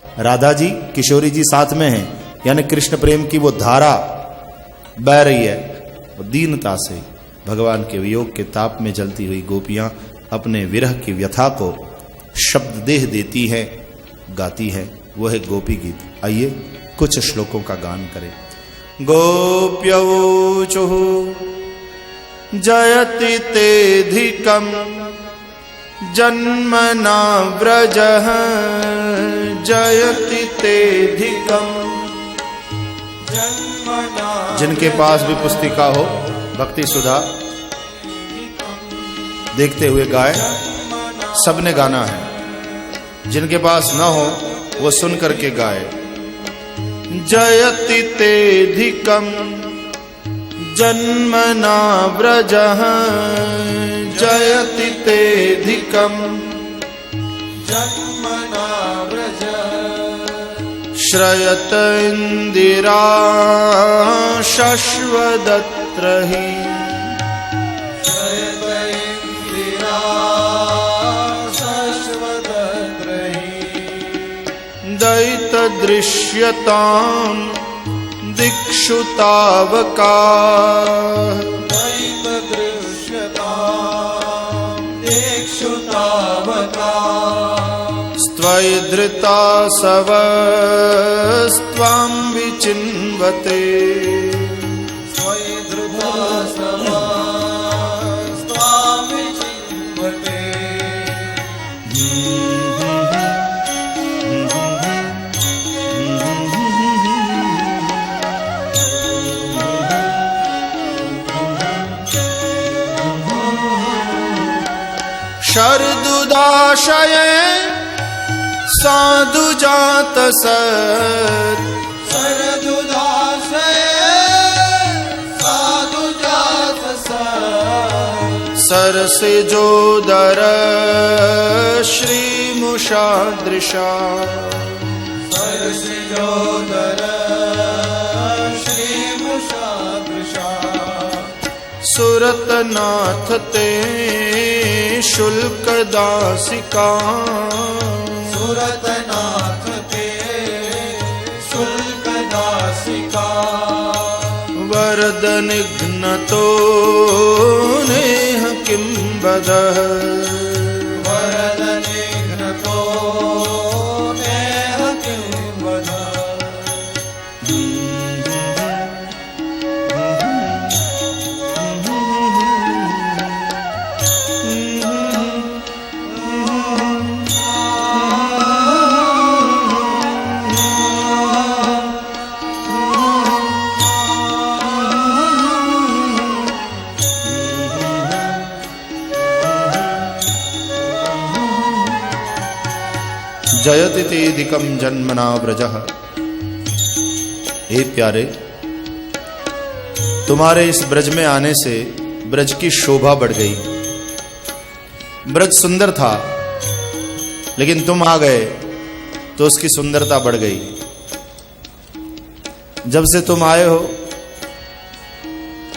राधा जी किशोरी जी साथ में हैं, यानी कृष्ण प्रेम की वो धारा बह रही है। वो दीनता से भगवान के वियोग के ताप में जलती हुई गोपियां अपने विरह की व्यथा को शब्द देह देती हैं, गाती है। वो है गोपी गीत। आइए कुछ श्लोकों का गान करें। गोप्यौचुः जयति तेधिकं जन्मना व्रजः जयति तेधिकं जन्मना। जिनके पास भी पुस्तिका हो भक्ति सुधा देखते हुए गाए, सबने गाना है। जिनके पास न हो वो सुन करके गाए। जयति तेधिकं जन्मना व्रजः जयति तेधिकं जन्मना व्रजः श्रयत इंदिरा शश्वदत्र हि श्रयत इंदिरा शश्वदत्र हि दयित दृश्यतां दिक्षु तावका दयित दृश्यतां दिक्षु तावका स्त्वयि धृता सवस्त्वां विचिन्वते स्त्वयि धृता सवस्त्वां विचिन्वते। शरदुदाशये साधु जात सत् शरदुदाशये साधु जात सत् सरसिजोदर श्रीमुषादृशा सरसिजोदर श्रीमुषादृशा सुरतनाथ ते शुल्क दासिका सुरतनाथ ते शुल्क दासिका वरद निघ्नतो नेह किं वदः वरद निघ्नतो नेह किं वदः। जयति तेधिकं जन्मना व्रजः। हे प्यारे, तुम्हारे इस ब्रज में आने से ब्रज की शोभा बढ़ गई। ब्रज सुंदर था, लेकिन तुम आ गए तो उसकी सुंदरता बढ़ गई। जब से तुम आए हो,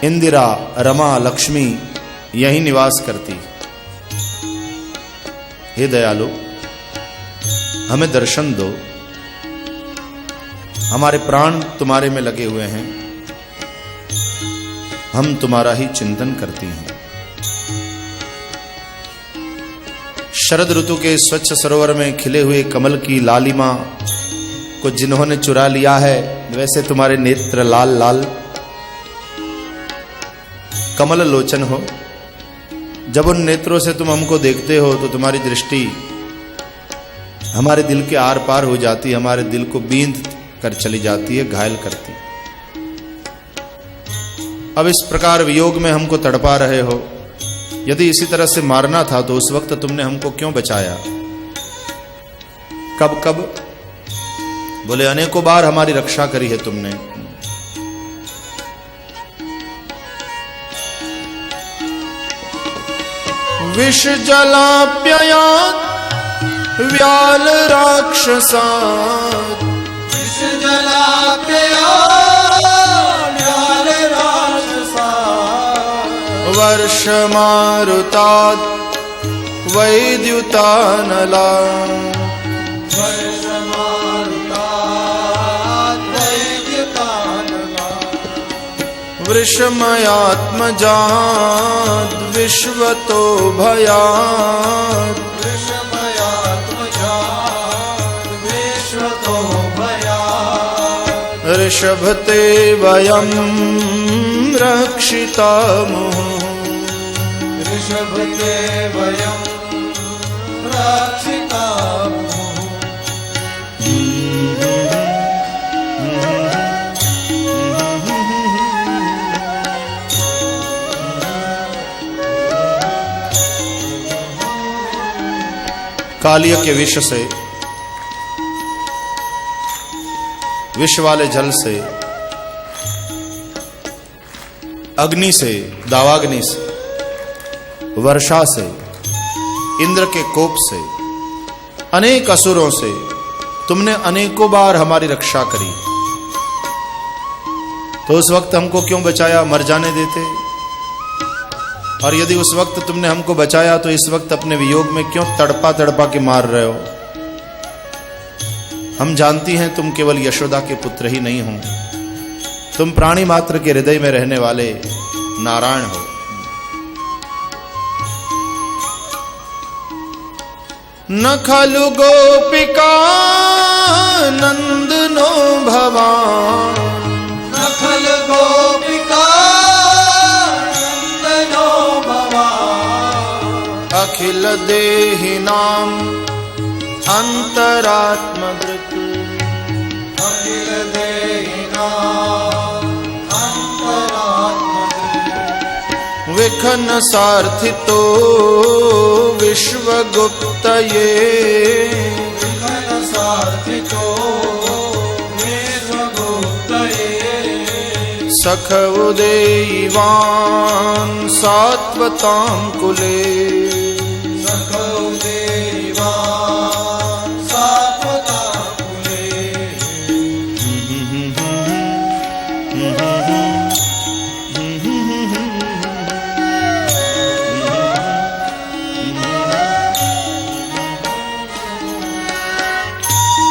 इंदिरा, रमा, लक्ष्मी यहीं निवास करती। हे दयालु, हमें दर्शन दो। हमारे प्राण तुम्हारे में लगे हुए हैं, हम तुम्हारा ही चिंतन करती हैं। शरद ऋतु के स्वच्छ सरोवर में खिले हुए कमल की लालिमा को जिन्होंने चुरा लिया है, वैसे तुम्हारे नेत्र लाल लाल कमल लोचन हो। जब उन नेत्रों से तुम हमको देखते हो तो तुम्हारी दृष्टि हमारे दिल के आर पार हो जाती है, हमारे दिल को बींध कर चली जाती है, घायल करती। अब इस प्रकार वियोग में हमको तड़पा रहे हो। यदि इसी तरह से मारना था तो उस वक्त तुमने हमको क्यों बचाया? कब कब? बोले अनेकों बार हमारी रक्षा करी है तुमने। विष जलाप्ययात् व्याल राक्षसात् विष जलाप्ययात् व्याल राक्षसात् वर्ष मारुतात् वैद्युतानलात् वर्ष वृषमयात्मजात् विश्वतो भयात् ऋषभते वयं रक्षितामः ऋषभते वयं रक्षितामः। कालिय के विष से, विष वाले जल से, अग्नि से, दावाग्नि से, वर्षा से, इंद्र के कोप से, अनेक असुरों से तुमने अनेकों बार हमारी रक्षा करी। तो उस वक्त हमको क्यों बचाया? मर जाने देते। और यदि उस वक्त तुमने हमको बचाया तो इस वक्त अपने वियोग में क्यों तड़पा तड़पा के मार रहे हो? हम जानती हैं तुम केवल यशोदा के पुत्र ही नहीं हो, तुम प्राणी मात्र के हृदय में रहने वाले नारायण हो। न खलु गोपिका नंदनो भवान, न खलु गोपिका नंदनो भवान, अखिल देहिनां अंतरात्मदृक्, अखिल देहिनां अंतरात्मदृक्, विखन सार्थितो विश्वगुप्तये, विखन सार्थितो विश्वगुप्तये, सखउदेवान् सात्वतां कुले, सखउदेवान् सात्वतां कुले।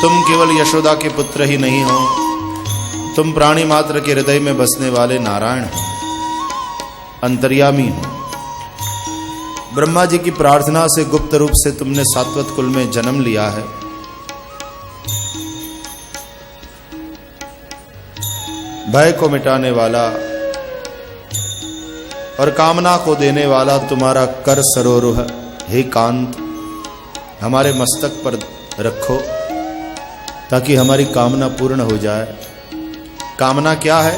तुम केवल यशोदा के पुत्र ही नहीं हो, तुम प्राणी मात्र के हृदय में बसने वाले नारायण हो, अंतर्यामी हो। ब्रह्मा जी की प्रार्थना से गुप्त रूप से तुमने सात्वत कुल में जन्म लिया है। भय को मिटाने वाला और कामना को देने वाला तुम्हारा कर सरोरुह हे कांत हमारे मस्तक पर रखो ताकि हमारी कामना पूर्ण हो जाए। कामना क्या है?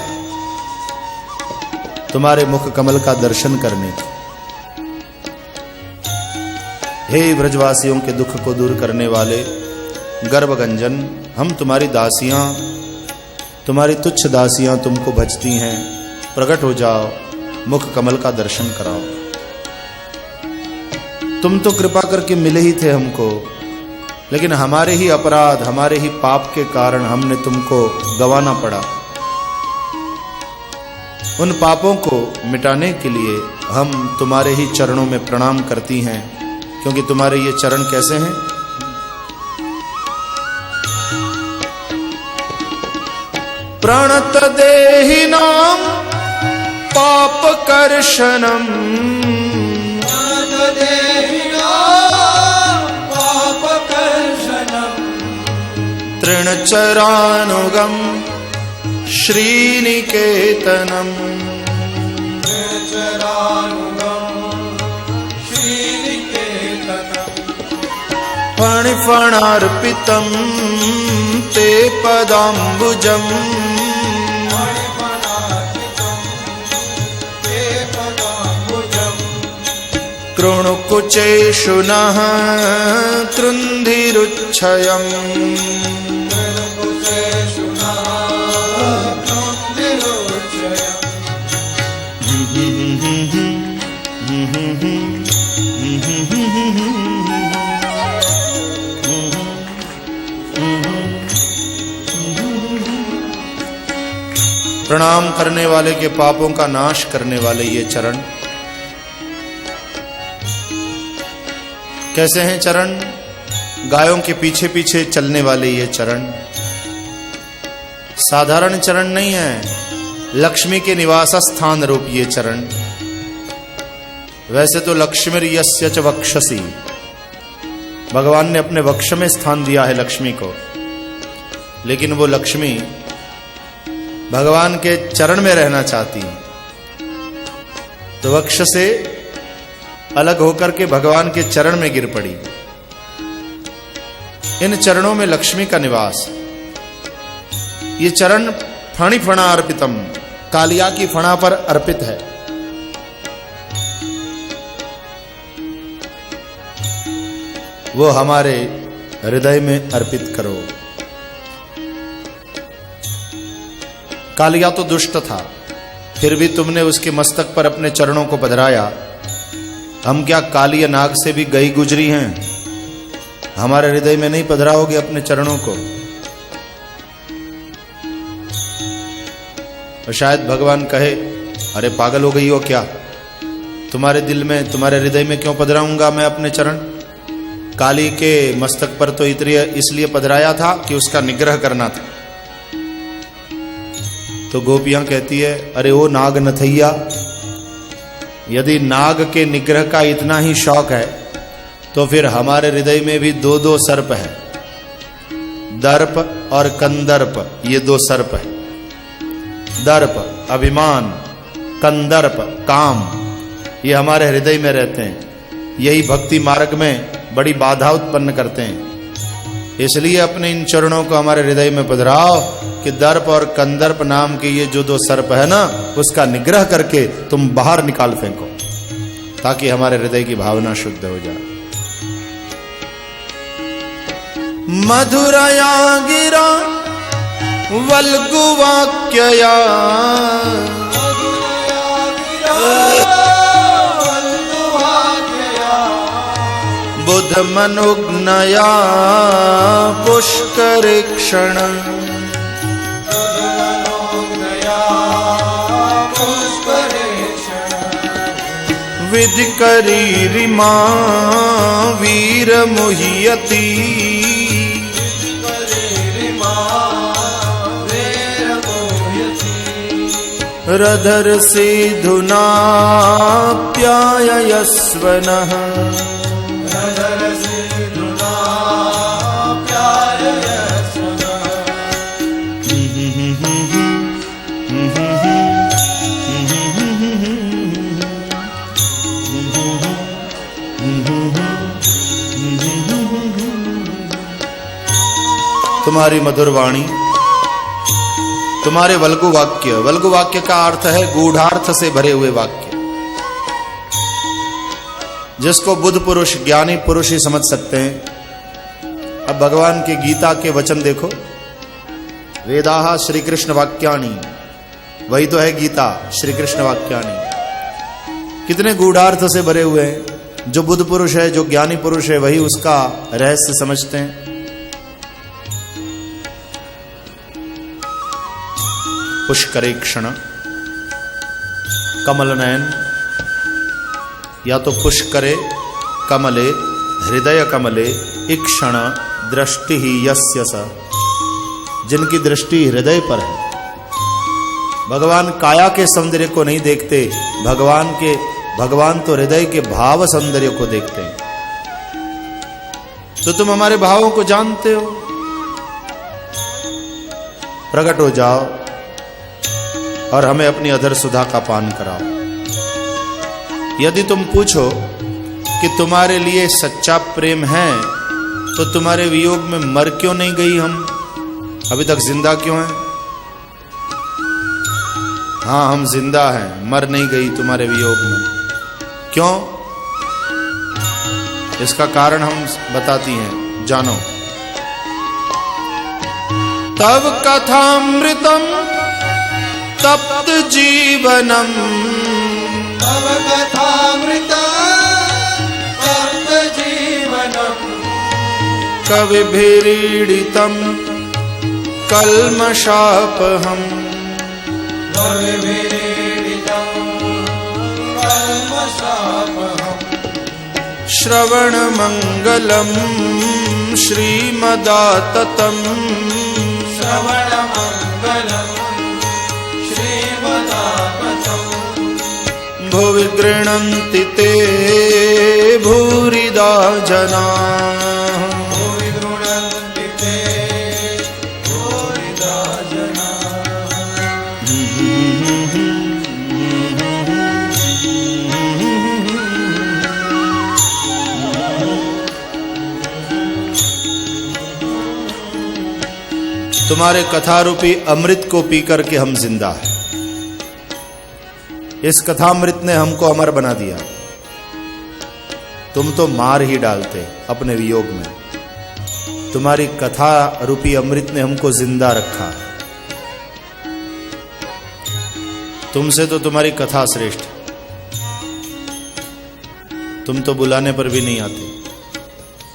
तुम्हारे मुख कमल का दर्शन करने की। हे ब्रजवासियों के दुख को दूर करने वाले गर्भगंजन, हम तुम्हारी दासियां, तुम्हारी तुच्छ दासियां तुमको भजती हैं। प्रकट हो जाओ, मुख कमल का दर्शन कराओ। तुम तो कृपा करके मिले ही थे हमको, लेकिन हमारे ही अपराध, हमारे ही पाप के कारण हमने तुमको गंवाना पड़ा। उन पापों को मिटाने के लिए हम तुम्हारे ही चरणों में प्रणाम करती हैं, क्योंकि तुम्हारे ये चरण कैसे हैं? प्रणत देहिनां पाप कर्षणम, प्रणत देहिनां पाप कर्षणम, तृणचरानुगम श्रीनिकेतनम, तृणचरानुगम श्रीनिकेतनम, फणिफणार्पितं ते पदाम्बुजम्, फणिफणार्पितं ते पदाम्बुजम्, कृणुकुचेषु नः तृन्धिरुच्छयम्, कृणुकुचेषु नः प्रणाम करने वाले के पापों का नाश करने वाले ये चरण कैसे हैं? चरण गायों के पीछे पीछे चलने वाले ये चरण साधारण चरण नहीं है, लक्ष्मी के निवास स्थान रूप ये चरण। वैसे तो लक्ष्मीर यस्य च वक्षसि, भगवान ने अपने वक्ष में स्थान दिया है लक्ष्मी को, लेकिन वो लक्ष्मी भगवान के चरण में रहना चाहती, तो वक्ष से अलग होकर के भगवान के चरण में गिर पड़ी। इन चरणों में लक्ष्मी का निवास। ये चरण फणि फणा अर्पितम, कालिया की फणा पर अर्पित है। वो हमारे हृदय में अर्पित करो। कालिया तो दुष्ट था, फिर भी तुमने उसके मस्तक पर अपने चरणों को पधराया। हम क्या कालिया नाग से भी गई गुजरी हैं? हमारे हृदय में नहीं पधराओगे अपने चरणों को? और शायद भगवान कहे, अरे पागल हो गई हो क्या? तुम्हारे दिल में, तुम्हारे हृदय में क्यों पधराऊंगा मैं अपने चरण? काली के मस्तक पर तो इसलिए पधराया था कि उसका निग्रह करना था। तो गोपियां कहती है, अरे ओ नाग नथैया, यदि नाग के निग्रह का इतना ही शौक है तो फिर हमारे हृदय में भी दो दो सर्प है, दर्प और कंदर्प। ये दो सर्प है। दर्प अभिमान, कंदर्प काम, ये हमारे हृदय में रहते हैं। यही भक्ति मार्ग में बड़ी बाधा उत्पन्न करते हैं। इसलिए अपने इन चरणों को हमारे हृदय में पधराओ कि दर्प और कंदर्प नाम के ये जो दो सर्प है ना, उसका निग्रह करके तुम बाहर निकाल फेंको, ताकि हमारे हृदय की भावना शुद्ध हो जाए। मधुरया गिरा वल्गुवाक्यया बुध मनुग्नया पुष्करेक्षण विधि करीरिमा वीर मुह्यति रधर सिधुना प्यायस्वनः तुम्हारी मधुर वाणी, तुम्हारे वल्गु वाक्य, वल्गु वाक्य का अर्थ है गूढ़ार्थ से भरे हुए वाक्य, जिसको बुद्ध पुरुष, ज्ञानी पुरुष ही समझ सकते हैं। अब भगवान के गीता के वचन देखो, वेदाः श्री कृष्ण वाक्यानि, वही तो है गीता, श्री कृष्ण वाक्यानि। कितने गूढ़ार्थ से भरे हुए हैं। जो बुद्ध पुरुष है, जो ज्ञानी पुरुष है, वही उसका रहस्य समझते हैं। पुष्करेक्षण, कमल नयन, या तो पुष्करे कमले हृदय कमले इक्षण दृष्टि ही यस्य स, जिनकी दृष्टि हृदय पर है। भगवान काया के सौंदर्य को नहीं देखते, भगवान तो हृदय के भाव सौंदर्य को देखते हैं। तो तुम हमारे भावों को जानते हो, प्रकट हो जाओ और हमें अपनी अधर सुधा का पान कराओ। यदि तुम पूछो कि तुम्हारे लिए सच्चा प्रेम है तो तुम्हारे वियोग में मर क्यों नहीं गई हम, अभी तक जिंदा क्यों हैं? हाँ, हम जिंदा हैं, मर नहीं गई तुम्हारे वियोग में। क्यों? इसका कारण हम बताती हैं, जानो। तव कथामृतम तप्त जीवनम, तव कथामृतम तप्त जीवनम, कविभिरीडितम कल्मषापहम, कविभिरीडितम कल्मषापहम, श्रवण मंगलम श्रीमदाततम, श्रवण मंगलम श्रीमदाततम, भुवि गृह्णन्ति ते भूरिदा जना। भुवि गृह्णन्ति ते भूरिदा जना। तुम्हारे कथा रूपी अमृत को पी करके हम जिंदा हैं। इस कथामृत ने हमको अमर बना दिया। तुम तो मार ही डालते अपने वियोग में। तुम्हारी कथा रूपी अमृत ने हमको जिंदा रखा। तुमसे तो तुम्हारी कथा श्रेष्ठ। तुम तो बुलाने पर भी नहीं आते।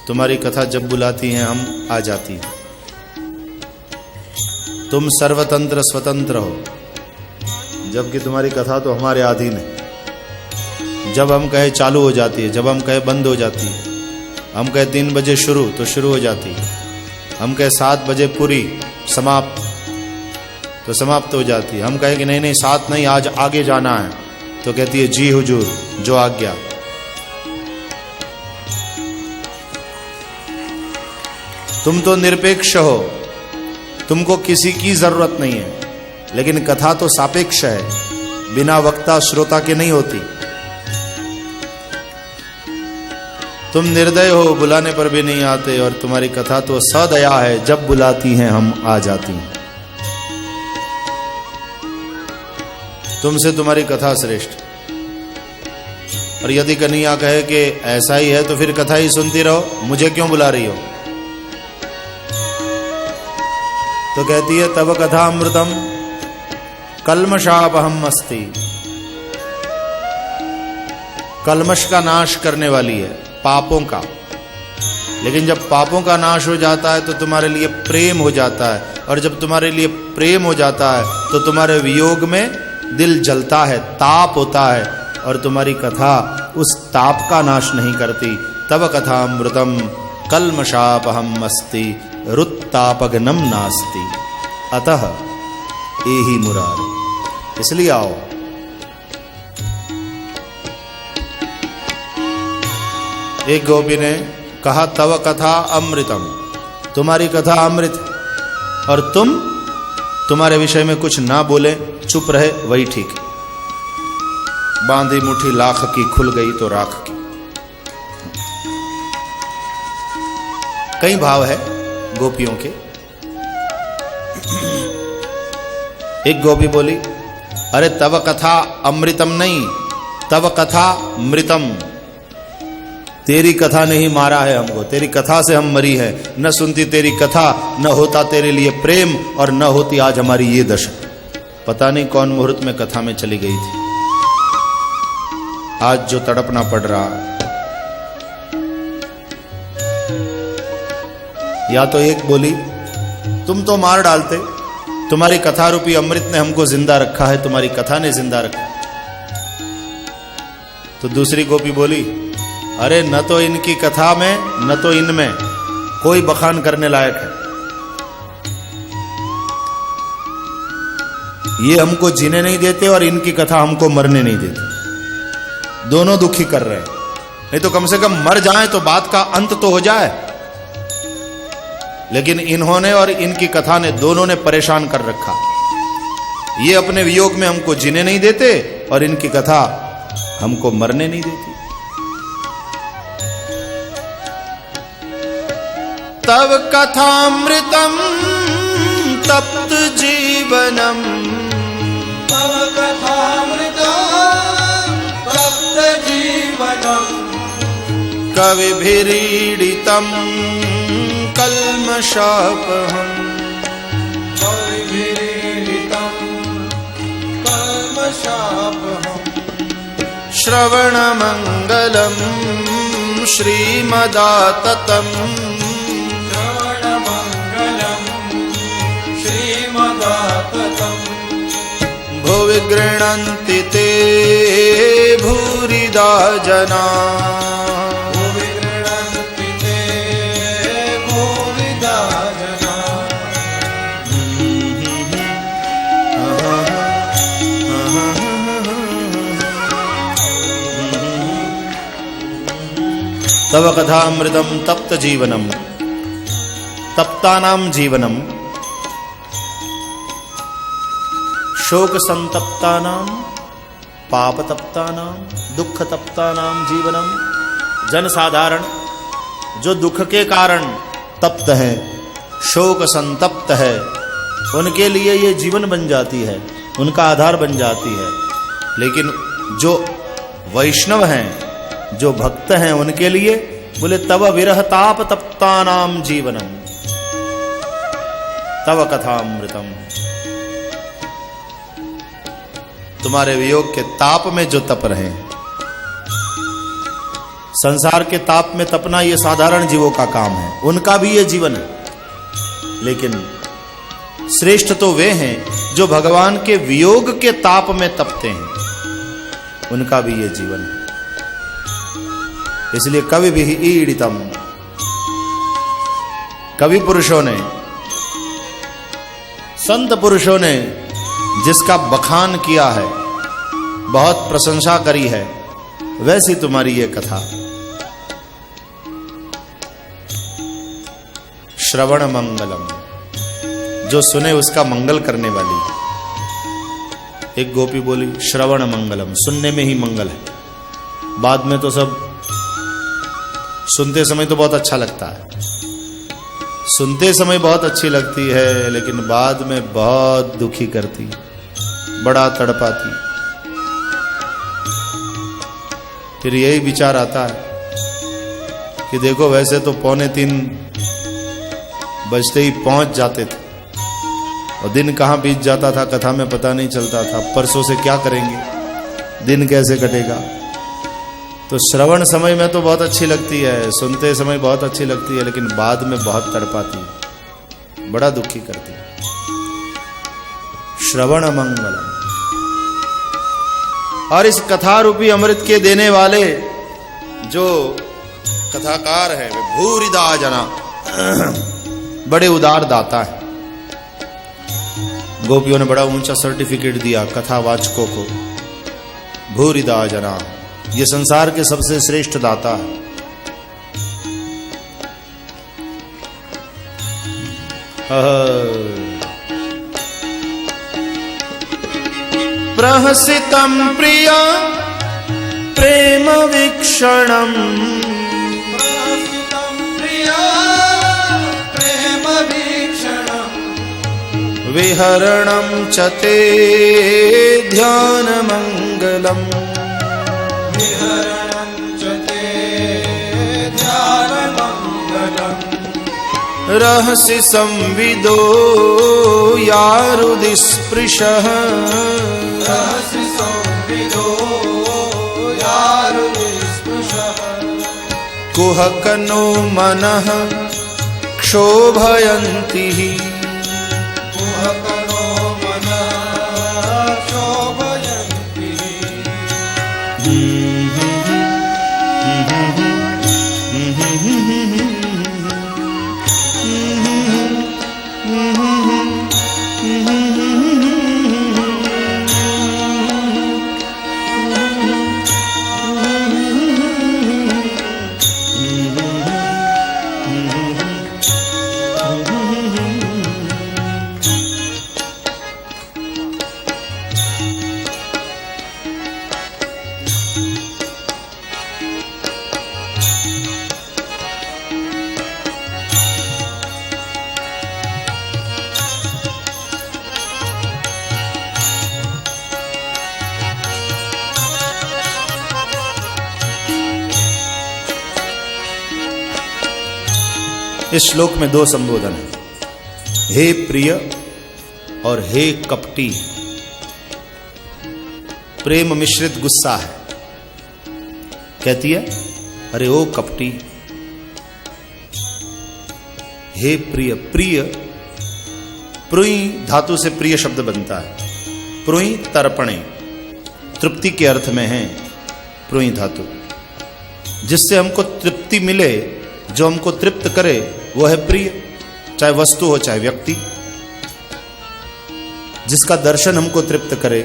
तुम्हारी कथा जब बुलाती हैं हम आ जाती हैं। तुम सर्वतंत्र स्वतंत्र हो, जबकि तुम्हारी कथा तो हमारे अधीन है। जब हम कहे चालू हो जाती है, जब हम कहे बंद हो जाती है। हम कहे 3 बजे शुरू तो शुरू हो जाती है। हम कहे 7 बजे पूरी समाप्त तो समाप्त हो जाती है। हम कहे कि नहीं 7 नहीं, आज आगे जाना है, तो कहती है जी हुजूर, जो आज्ञा। तुम तो निरपेक्ष हो, तुमको किसी की जरूरत नहीं है। लेकिन कथा तो सापेक्ष है, बिना वक्ता श्रोता के नहीं होती। तुम निर्दय हो, बुलाने पर भी नहीं आते, और तुम्हारी कथा तो सदया है, जब बुलाती हैं हम आ जाती हैं। तुमसे तुम्हारी कथा श्रेष्ठ। और यदि कन्हैया कहे कि ऐसा ही है तो फिर कथा ही सुनती रहो, मुझे क्यों बुला रही हो? तो कहती है तब कथा अमृतम कल्मषापहम अस्ति। कल्मष का नाश करने वाली है, पापों का। लेकिन जब पापों का नाश हो जाता है तो तुम्हारे लिए प्रेम हो जाता है, और जब तुम्हारे लिए प्रेम हो जाता है तो तुम्हारे वियोग में दिल जलता है, ताप होता है, और तुम्हारी कथा उस ताप का नाश नहीं करती। तब कथा अमृतम कल्मषापहम अस्ति रुत्तापघ्नम नास्ति अतः एहि मुरारे। इसलिए आओ। एक गोपी ने कहा तव कथा अमृतम, तुम्हारी कथा अमृत, और तुम्हारे विषय में कुछ ना बोले, चुप रहे, वही ठीक। बांधी मुट्ठी लाख की, खुल गई तो राख की। कई भाव है गोपियों के। एक गोपी बोली अरे तव कथा अमृतम नहीं, तव कथा मृतम। तेरी कथा ने ही मारा है हमको, तेरी कथा से हम मरी है। न सुनती तेरी कथा, न होता तेरे लिए प्रेम, और न होती आज हमारी ये दशा। पता नहीं कौन मुहूर्त में कथा में चली गई थी, आज जो तड़पना पड़ रहा है। या तो एक बोली तुम तो मार डालते, तुम्हारी कथा रूपी अमृत ने हमको जिंदा रखा है, तुम्हारी कथा ने जिंदा रखा। तो दूसरी गोपी बोली अरे न तो इनकी कथा में न तो इनमें कोई बखान करने लायक है। ये हमको जीने नहीं देते और इनकी कथा हमको मरने नहीं देती। दोनों दुखी कर रहे हैं। नहीं तो कम से कम मर जाएं तो बात का अंत तो हो जाए। लेकिन इन्होंने और इनकी कथा ने, दोनों ने परेशान कर रखा। ये अपने वियोग में हमको जीने नहीं देते और इनकी कथा हमको मरने नहीं देती। तव कथामृतम तप्त जीवनम, तव कथामृतम तप्त जीवनम, कविभिरीडितम कल्मषापहम्, कविभिरीडितम कल्मषापहम्। श्रवणमङ्गलम् श्रीमदाततम्, श्रवणमङ्गलम् श्रीमदाततम्। भुवि गृह्णन्ति ते भूरिदा जना, तव कथामृतम तप्त जीवनम, तप्तानाम जीवनम, शोक संतप्तानाम, पाप तप्तानाम, दुख तप्तानाम जीवनम। जनसाधारण जो दुख के कारण तप्त है, शोक संतप्त है, उनके लिए ये जीवन बन जाती है, उनका आधार बन जाती है। लेकिन जो वैष्णव हैं, जो भक्त हैं, उनके लिए बोले तव विरह ताप तप्तानाम जीवनम, तव कथामृतम। तुम्हारे वियोग के ताप में जो तप रहे, संसार के ताप में तपना ये साधारण जीवों का काम है, उनका भी ये जीवन है। लेकिन श्रेष्ठ तो वे हैं जो भगवान के वियोग के ताप में तपते हैं, उनका भी ये जीवन है। इसलिए कवि भी ईडितम, कवि पुरुषों ने, संत पुरुषों ने जिसका बखान किया है, बहुत प्रशंसा करी है, वैसी तुम्हारी ये कथा। श्रवण मंगलम, जो सुने उसका मंगल करने वाली। एक गोपी बोली श्रवण मंगलम, सुनने में ही मंगल है। बाद में तो सब सुनते समय तो बहुत अच्छा लगता है, सुनते समय बहुत अच्छी लगती है, लेकिन बाद में बहुत दुखी करती, बड़ा तड़पाती। फिर यही विचार आता है कि देखो वैसे तो 2:45 बजते ही पहुंच जाते थे, और दिन कहाँ बीत जाता था कथा में पता नहीं चलता था। परसों से क्या करेंगे, दिन कैसे कटेगा। तो श्रवण समय में तो बहुत अच्छी लगती है, सुनते समय बहुत अच्छी लगती है, लेकिन बाद में बहुत तड़पाती है, बड़ा दुखी करती है। श्रवण मंगलम। और इस कथा रूपी अमृत के देने वाले जो कथाकार है वे भूरिदा जना, बड़े उदार दाता है। गोपियों ने बड़ा ऊंचा सर्टिफिकेट दिया कथावाचकों को, भूरिदा जना, ये संसार के सबसे श्रेष्ठ दाता है। प्रहसितं प्रिया प्रेम वीक्षणम्, प्रहसितं प्रिया प्रेम वीक्षणम्, विहरणं च ते ध्यानमङ्गलम्, विहरणं च ते ध्यानमङ्गलम्, रहसि संविदो यारुदिस्पृशः, रहसि संविदो यारुदिस्पृशः, कुहकनो मनः क्षोभयन्तिः, कुहकनो मनः क्षोभयन्तिः, इस श्लोक में 2 संबोधन है, हे प्रिय और हे कपटी। प्रेम मिश्रित गुस्सा है। कहती है अरे ओ कपटी, हे प्रिय। प्रिय प्रुई धातु से प्रिय शब्द बनता है। प्रुई तर्पणे, तृप्ति के अर्थ में है प्रुई धातु। जिससे हमको तृप्ति मिले, जो हमको तृप्त करे, वो है प्रिय। चाहे वस्तु हो चाहे व्यक्ति, जिसका दर्शन हमको तृप्त करे,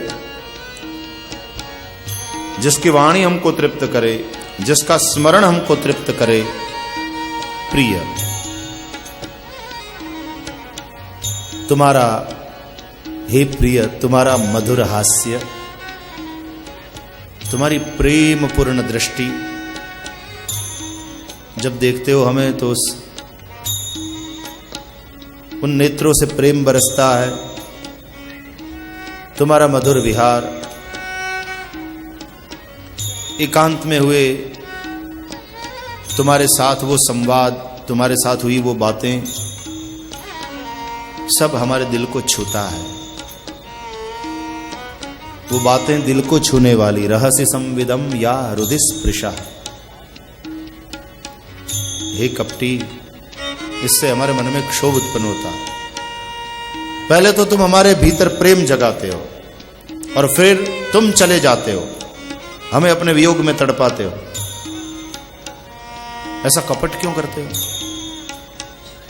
जिसकी वाणी हमको तृप्त करे, जिसका स्मरण हमको तृप्त करे। प्रिय, तुम्हारा, हे प्रिय, तुम्हारा मधुर हास्य, तुम्हारी प्रेम पूर्ण दृष्टि, जब देखते हो हमें तो उन नेत्रों से प्रेम बरसता है। तुम्हारा मधुर विहार, एकांत में हुए तुम्हारे साथ वो संवाद, तुम्हारे साथ हुई वो बातें, सब हमारे दिल को छूता है। वो बातें दिल को छूने वाली, रहस्य संविदम या हृदय स्पृशा। हे कपटी, इससे हमारे मन में क्षोभ उत्पन्न होता है। पहले तो तुम हमारे भीतर प्रेम जगाते हो और फिर तुम चले जाते हो, हमें अपने वियोग में तड़पाते हो। ऐसा कपट क्यों करते हो?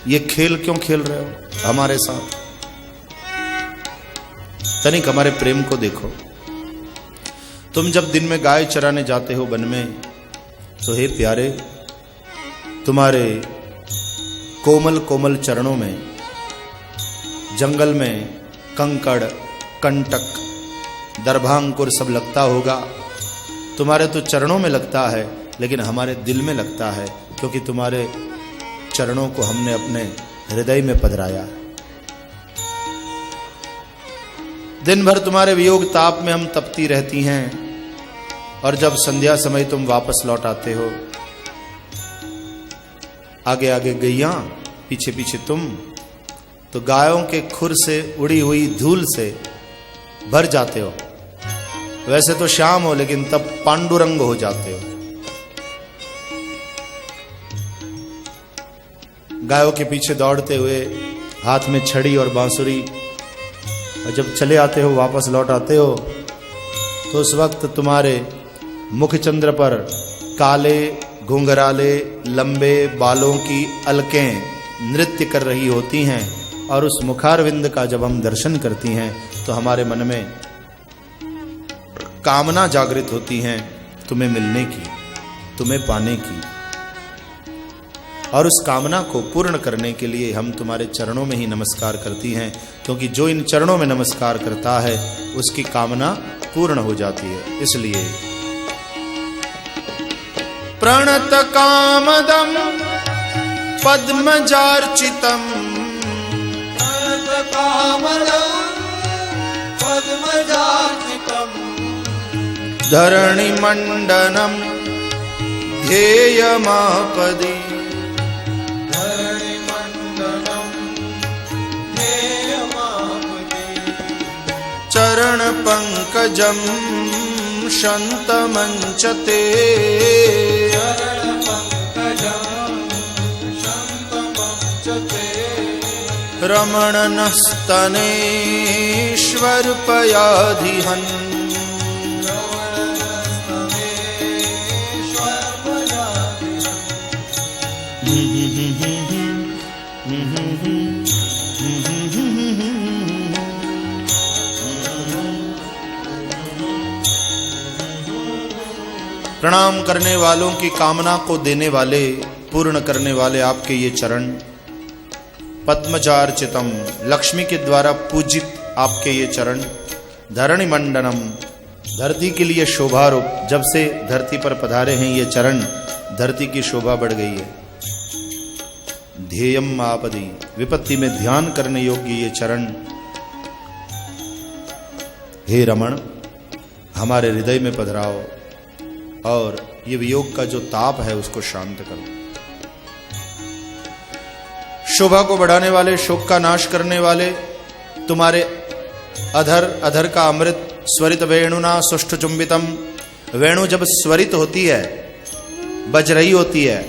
ये खेल क्यों खेल रहे हो हमारे साथ? तनिक हमारे प्रेम को देखो। तुम जब दिन में गाय चराने जाते हो वन में, तो हे प्यारे, तुम्हारे कोमल कोमल चरणों में जंगल में कंकड़, कंटक, दर्भांकुर सब लगता होगा। तुम्हारे तो चरणों में लगता है, लेकिन हमारे दिल में लगता है, क्योंकि तुम्हारे चरणों को हमने अपने हृदय में पधराया। दिन भर तुम्हारे वियोग ताप में हम तपती रहती हैं, और जब संध्या समय तुम वापस लौट आते हो, आगे आगे गैया, पीछे पीछे तुम, तो गायों के खुर से उड़ी हुई धूल से भर जाते हो। वैसे तो शाम हो, लेकिन तब पांडुरंग हो जाते हो। गायों के पीछे दौड़ते हुए, हाथ में छड़ी और बांसुरी, और जब चले आते हो, वापस लौट आते हो, तो उस वक्त तुम्हारे मुख चंद्र पर काले घुंघराले लंबे बालों की अलकें नृत्य कर रही होती हैं, और उस मुखारविंद का जब हम दर्शन करती हैं, तो हमारे मन में कामना जागृत होती हैं तुम्हें मिलने की, तुम्हें पाने की। और उस कामना को पूर्ण करने के लिए हम तुम्हारे चरणों में ही नमस्कार करती हैं, क्योंकि जो इन चरणों में नमस्कार करता है उसकी कामना पूर्ण हो जाती है। इसलिए प्रणत कामदम पद्मजार्चितम, प्रणत कामदम पद्मजार्चितम, धरणि मंडनम ध्येयमापदि, धरणि मंडनम ध्येयमापदि, चरण पंकजम शन्तमंचते, चरण पंकजम शन्तमंचते, रमण नस्तनेश्वर पयाधिहन्, प्रणाम करने वालों की कामना को देने वाले, पूर्ण करने वाले आपके ये चरण, पद्मजार्चितम, लक्ष्मी के द्वारा पूजित आपके ये चरण, धरणि मंडनम, धरती के लिए शोभारूप, जब से धरती पर पधारे हैं ये चरण, धरती की शोभा बढ़ गई है। ध्येयम आपदि, विपत्ति में ध्यान करने योग्य ये चरण। हे रमण, हमारे हृदय में पधराओ और ये वियोग का जो ताप है उसको शांत करो। शोभा को बढ़ाने वाले, शोक का नाश करने वाले, तुम्हारे अधर अधर का अमृत स्वरित वेणुना सुष्ठु चुंबितम, वेणु जब स्वरित होती है, बज रही होती है,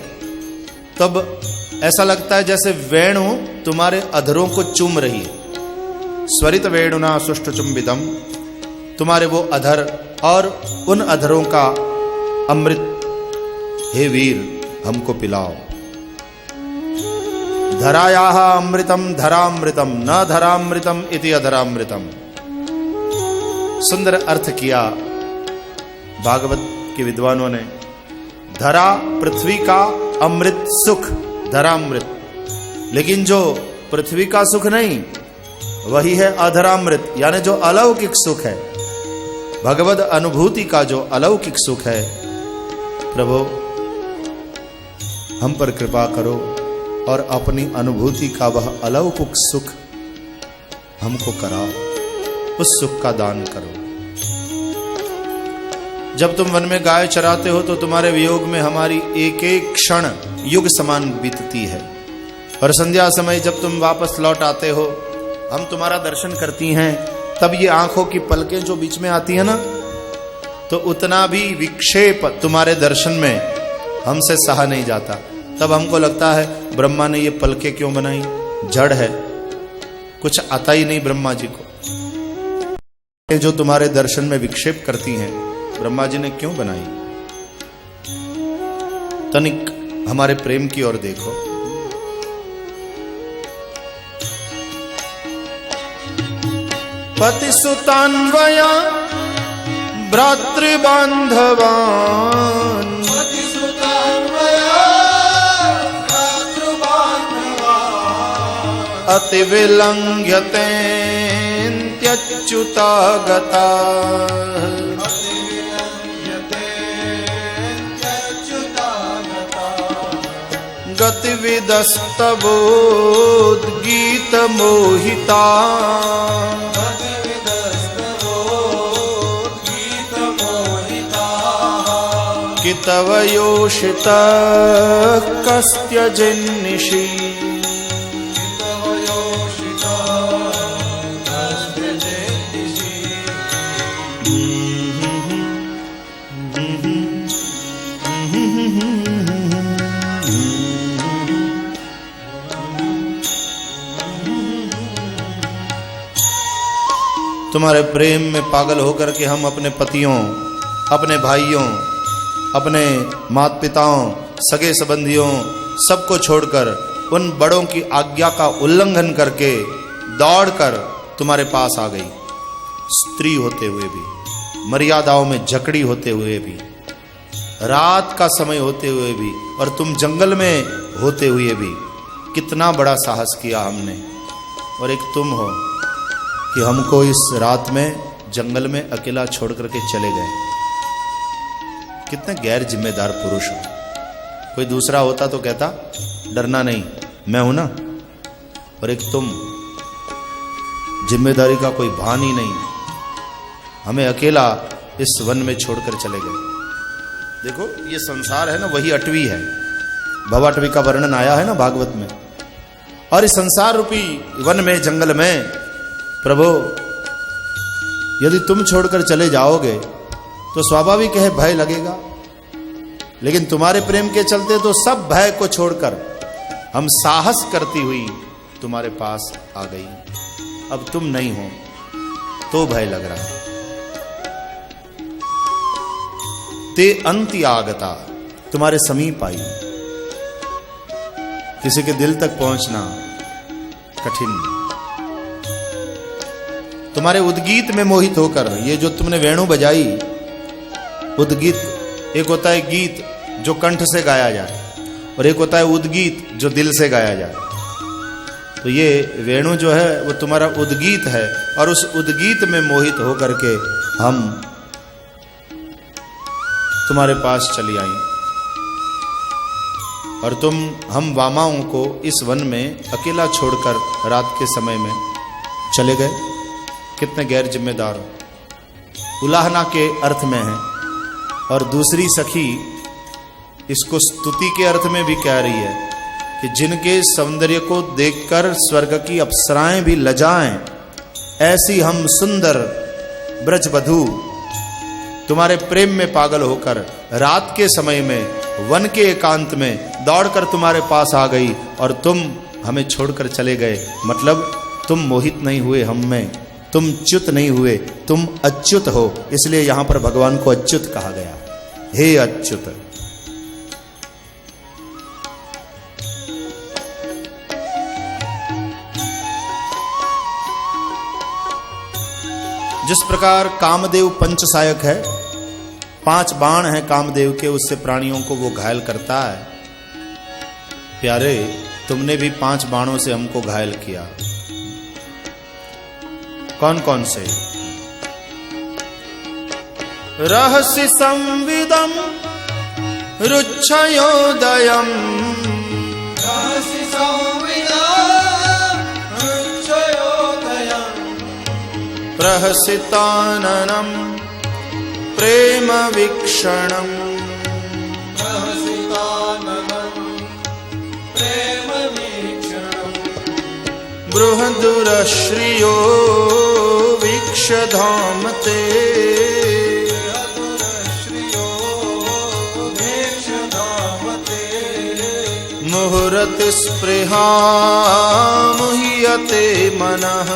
तब ऐसा लगता है जैसे वेणु तुम्हारे अधरों को चूम रही है। स्वरित वेणुना सुष्ठु चुंबितम, तुम्हारे वो अधर और उन अधरों का अमृत, हे वीर हमको पिलाओ। धरायाः अमृतम धरामृतम न धरामृतम इति अधरामृतम। सुंदर अर्थ किया भागवत के विद्वानों ने। धरा पृथ्वी का अमृत सुख, धरामृत। लेकिन जो पृथ्वी का सुख नहीं, वही है अधरामृत, यानी जो अलौकिक सुख है, भगवद अनुभूति का जो अलौकिक सुख है। प्रभु हम पर कृपा करो और अपनी अनुभूति का वह अलौकिक सुख हमको कराओ, उस सुख का दान करो। जब तुम वन में गाय चराते हो तो तुम्हारे वियोग में हमारी एक एक क्षण युग समान बीतती है, और संध्या समय जब तुम वापस लौट आते हो, हम तुम्हारा दर्शन करती हैं, तब ये आंखों की पलकें जो बीच में आती है ना, तो उतना भी विक्षेप तुम्हारे दर्शन में हमसे सहा नहीं जाता। तब हमको लगता है ब्रह्मा ने ये पलकें क्यों बनाई, जड़ है, कुछ आता ही नहीं ब्रह्मा जी को। जो तुम्हारे दर्शन में विक्षेप करती हैं, ब्रह्मा जी ने क्यों बनाई? तनिक हमारे प्रेम की ओर देखो। पति सुतान्वया भ्रातृबान्धवान् अति विलंघ्यतेऽन्त्यच्युता गता गतिविदस्तवोद्गीतमोहिता कि तव योषितः कस्त्यजिन्निषि तुम्हारे प्रेम में पागल होकर के हम अपने पतियों, अपने भाइयों, अपने माता पिताओं, सगे संबंधियों सबको छोड़कर उन बड़ों की आज्ञा का उल्लंघन करके दौड़कर तुम्हारे पास आ गई। स्त्री होते हुए भी, मर्यादाओं में जकड़ी होते हुए भी, रात का समय होते हुए भी, और तुम जंगल में होते हुए भी कितना बड़ा साहस किया हमने। और एक तुम हो कि हमको इस रात में जंगल में अकेला छोड़ करके चले गए। कितने गैर जिम्मेदार पुरुष हो। कोई दूसरा होता तो कहता डरना नहीं, मैं हूं ना। और एक तुम, जिम्मेदारी का कोई भान ही नहीं, हमें अकेला इस वन में छोड़कर चले गए। देखो ये संसार है ना, वही अटवी है। भवाटवी का वर्णन आया है ना भागवत में। और इस संसार रूपी वन में, जंगल में प्रभु यदि तुम छोड़कर चले जाओगे तो स्वाभाविक है भय लगेगा, लेकिन तुम्हारे प्रेम के चलते तो सब भय को छोड़कर हम साहस करती हुई तुम्हारे पास आ गई। अब तुम नहीं हो तो भय लग रहा है। ते अंति आगता, तुम्हारे समीप आई। किसी के दिल तक पहुंचना कठिन। तुम्हारे उद्गीत में मोहित होकर, ये जो तुमने वेणु बजाई, उद्गीत, एक होता है गीत जो कंठ से गाया जाए, और एक होता है उद्गीत जो दिल से गाया जाए। तो ये वेणु जो है वो तुम्हारा उद्गीत है, और उस उद्गीत में मोहित होकर के हम तुम्हारे पास चली आई। और तुम हम वामाओं को इस वन में अकेला छोड़कर रात के समय में चले गए। कितने गैर जिम्मेदार हो। उलाहना के अर्थ में है, और दूसरी सखी इसको स्तुति के अर्थ में भी कह रही है कि जिनके सौंदर्य को देखकर स्वर्ग की अप्सराएं भी लजाएं, ऐसी हम सुंदर ब्रजवधू तुम्हारे प्रेम में पागल होकर रात के समय में वन के एकांत में दौड़कर तुम्हारे पास आ गई, और तुम हमें छोड़कर चले गए। मतलब तुम मोहित नहीं हुए हम में, तुम च्युत नहीं हुए, तुम अच्युत हो। इसलिए यहां पर भगवान को अच्युत कहा गया। हे अच्युत, जिस प्रकार कामदेव पंचसायक है, 5 बाण हैं कामदेव के, उससे प्राणियों को वो घायल करता है। प्यारे, तुमने भी 5 बाणों से हमको घायल किया। कौन कौन से? रहस्य संविदम रुच्छयोदयम रहसि संविदा रुच्छयोदयम् प्रहसिताननम प्रेम वीक्षणम रहसिताननम् प्रेमवीक्षणम् बृहदुरश्रियो वीक्षधाम ते बृहदुरश्रियो वीक्षधामते मुहुरति स्पृहा मुह्यते मनः